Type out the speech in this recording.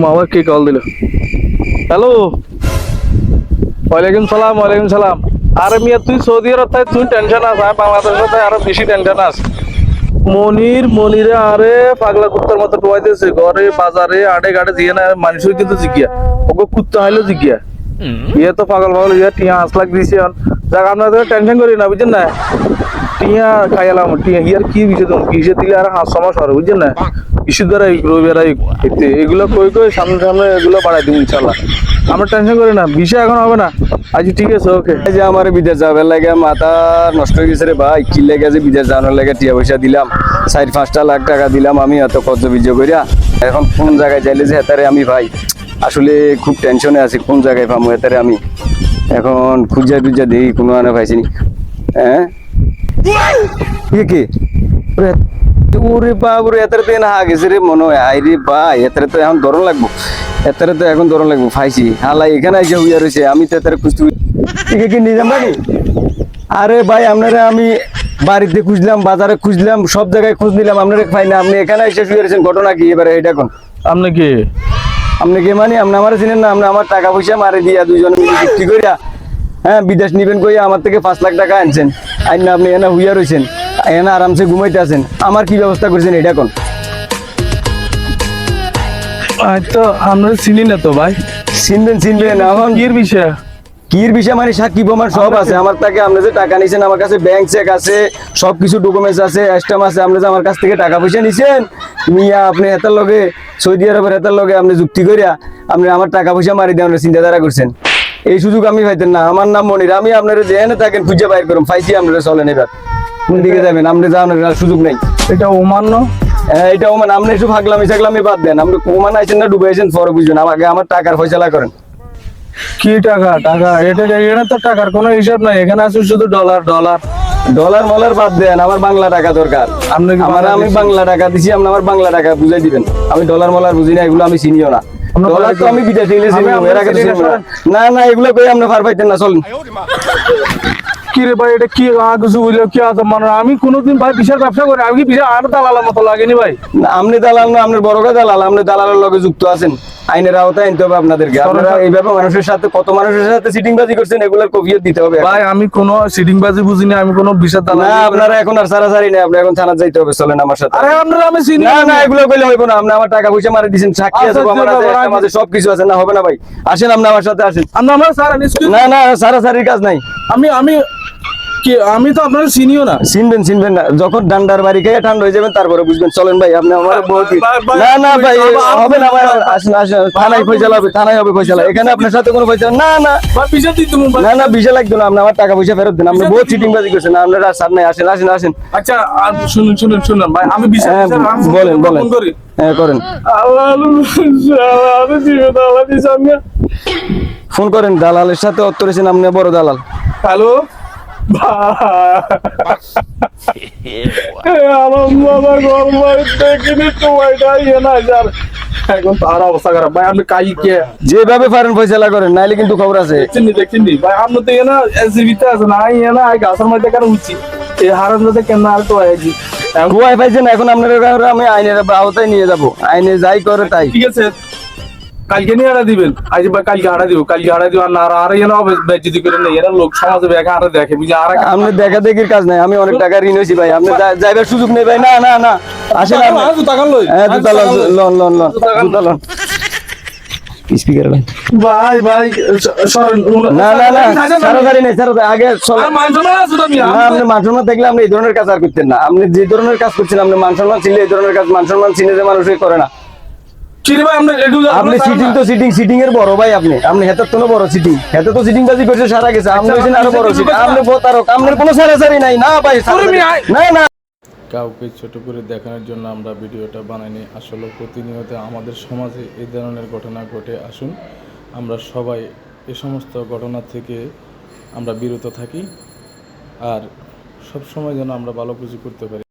মামা কে কল দিল? হ্যালো, ওয়ালাইকুম সালাম। ওয়ালাইকুম সালাম। আরে মিয়া তুই সৌদি আরব তাই তুই টেনশন আস, আমি বাংলাদেশের তাই আরো বেশি টেনশন আস। মনিরে আরে পাগলা কুত্তার মতো টোয়াইতেছে ঘরে বাজারে আড়ে গাড়ে দিয়ে না মানুষের কিন্তু জিজ্ঞা ওকে কুত্তা হইলো জিজ্ঞা ইয়ে তো পাগল পাগল ইয়ে টিয়া 5 লাখ দিয়েছে। যাক আপনাদের টেনশন করি না বুঝছেন না, টিয়া খাইলাম টিয়া ইয়ার কি বিষয় তুমি কিসে দিলে আর 5 মাস হবে বুঝছেন না, ইস্যু দ্বারা এগুলো কই কই সামনে সামনে এগুলো বাড়াই দিব ইনশাল্লাহ। আমরা টেনশন করি না, বিষয় এখন হবে না। আজ ঠিক আছে ওকে। এই যে আমার বিদেশ যাবার লাগে মাথা নষ্ট হয়ে গেছে রে ভাই, কি লেগে যে বিদেশ যাওয়ার লাগে টিয়া পয়সা দিলাম 4-5 লাখ টাকা দিলাম আমি এত কত বিজয় করিয়া, এখন কোন জায়গায় যাইলে যে হেতারে আমি ভাই আসলে খুব টেনশনে আছি, কোন জায়গায় পাবো হেতারে আমি এখন খুঁজা টুজা দিই কোনো আনে পাইছিনি। হ্যাঁ কি ওরে বাবুরে এতারে তো না গেছে রে মনে হয়, আই রে ভাই এতারে তো এখন ধরন লাগবো, এতারে তো এখন ধরন লাগবো ফাইছি হালাই এখানে এসে হইয়া রয়েছে আমি তো এতারে খুঁজতে কি নিয়ে যাম নাকি? আরে ভাই আপনারা আমি বাড়িতে খুঁজলাম বাজারে খুঁজলাম সব জায়গায় খুঁজ নিলাম আপনারা পাই না, আপনি এখানে এসে শুয়ে রয়েছেন ঘটনা কি এবারে এটা কোন? আপনি কি মানে আপনি আমার চিনেন না, আপনি আমার টাকা পয়সা মারে দিয়া দুজনে মিলে চুক্তি করিয়া হ্যাঁ বিদেশ নিবেন কইয়া আমার থেকে 5 লাখ টাকা আনছেন, আইন না আপনি এনে হুইয়া রয়েছেন এনে আরামসে ঘুমাইতে আছেন, আমার কি ব্যবস্থা করছেন এটা কোন? তো আমরা চিনি না তো ভাই। চিনবেন এখন কির বিষয়? কির বিষয় মানে সাক্ষী প্রমাণ সব আছে আমার থেকে, আপনি যে টাকা নিছেন আমার কাছে ব্যাংক চেক আছে সবকিছু ডকুমেন্টস আছে স্ট্যাম্প আছে, আপনি যে আমার কাছ থেকে টাকা পয়সা নিছেন নিয়া আপনি এটার লগে সৌদি আরবের এটার লগে আপনি যুক্তি করিয়া আপনি আমার টাকা পয়সা মারি দেওয়ার চিন্তাধারা করছেন, এই সুযোগ আমি পাইতেন না। আমার নাম মনির, আমি আপনারা যেখানে থাকেন খুঁজে বাইর করুন পাইছি আপনারা চলেন এবার কোন দিকে যাবেন আপনি যাওয়ার সুযোগ নেই। এটা অমান্য। হ্যাঁ এটা ওমান, আপনি একটু ফাগলামি বাদ দেন, আপনি ওমান আইছেন না ডুবে আইছেন পরে বুঝবেন, আমাকে আমার টাকার ফয়সালা করেন। কি টাকা টাকা এটা এখানে তো টাকার কোনো হিসাব নাই, এখানে আছে শুধু ডলার ডলার ডলার মলার বাদ দেন, আমার বাংলা টাকা দরকার। আমি বাংলা টাকা দিছি, আপনি আমার বাংলা টাকা বুঝাই দিবেন, আমি ডলার মলার বুঝি না, এগুলো আমি চিনিও না। ডলার তো আমি বিদেশে না না এগুলো কই আপনি ফার পাইতেন না চলেন। কি রে ভাই এটা কি কিছু বুঝলো কি আছে মানে আমি কোনোদিন ভাই বিশাল ব্যবসা করি, আমি কি বিশাল আর দালালের মতো লাগেনি ভাই। আপনি দালাল না, আপনার বড় দালাল, আপনি দালালের লগে যুক্ত আছেন, আইনের আওতায় আনতে হবে আপনাদেরকে। আপনারা এইভাবে মানুষের সাথে কত মানুষের সাথে সিটিংবাজি করছেন এগুলোর কফিয়ত দিতে হবে ভাই। আমি কোনো সিটিংবাজি বুঝিনি, আমি কোনো বিশাল দালাল না। আপনারা এখন আর সারাসারি না, আপনি এখন থানা যাইতে হবে, চলেন আমার সাথে। আরে আপনারা আমি চিনি না না এগুলো কইলে হইব না, আপনি আমার টাকা পয়সা মারি দিয়েছেন সাক্ষী আছে আমার আছে একটা মাঝে সবকিছু আছে, না হবে না ভাই, আসেন আপনি আমার সাথে আসেন। আমরা স্যার না না সারাসারির কাজ নাই। আমি কি আমি তো আপনারা চিনিও না। চিনবেন না, যখন ডান্ডার বাড়ি খেয়ে ঠান্ডা হয়ে যাবেন তারপরে বুঝবেন, চলেন ভাই আপনি আমার বহুত না না ভাই হবে না ভাই, আসেন থানায় ফয়সালা হবে, থানায় হবে ফয়সালা, এখানে আপনার সাথে কোনো ফয়সালা না না না না বিষয় লাগতো না, আপনি আমার টাকা পয়সা ফেরত দেন, আপনি বহুত চিটিংবাজি করছেন, আপনারা স্যার নাই আসেন। আচ্ছা শুনুন ভাই, আমি বলেন হ্যাঁ করেন, ফোন করেন, দালালের সাথে অত্তরেছেন আপনি বড় দালাল। হ্যালো এখন তার অবস্থা খারাপ ভাই, আপনি কাই কে যেভাবে পারেন ফয়সালা করেন, নাইলে কিন্তু খবর আছে। দেখছেন ভাই আপনি তো এনা এসবিতে আছেন, আই এনা আই গাছের মধ্যে কেন উঠছি এই হারাম যাতে কেন আর তো আইজি ভুয়াই পাইছেন, এখন আপনার আমি আইনের আওতায় নিয়ে যাব, আইনে যাই করে তাই। ঠিক আছে কালকে নিয়ে হারা দিবেন, আজ বা কালকে হারা দিব আর না আর এনা বেজ্জতি করে নেই, এরা লোক সমাজে বেকা হারা দেখে বুঝি আর আপনি দেখা দেখির কাজ নাই, আমি অনেক টাকা ঋণ হয়েছি ভাই, আপনি যাইবার সুযোগ নেই ভাই। না না না আসেন আপনি, হ্যাঁ জুতা লন স্পিকার ভাই না না না সারাসারি নেই, আগে আপনি মান সম্মান দেখলে আপনি এই ধরনের কাজ আর করতেন না, আপনি যে ধরনের কাজ করছেন আপনি মান সম্মান ছিল, এই ধরনের কাজ মান সম্মান চিনে যে মানুষই করে না। আপনি সিটিং এর বড় ভাই, আপনি হেতার তো বড় সিটিং, হেতে তো সিটিং বাজি করছে সারা গেছে, আপনি হইছেন আরো বড় সিটিং, আপনি প্রতারক, আপনার কোনো সারাসারি নাই। না ভাই না কাউকে ছোট করে দেখানোর জন্য আমরা ভিডিওটা বানাইনি, আসলে প্রতিনিয়ত আমাদের সমাজে এই ধরনের ঘটনা ঘটে। আসুন আমরা সবাই এ সমস্ত ঘটনা থেকে আমরা বিরত থাকি আর সব সময় যেন আমরা ভালো কিছু করতে পারি।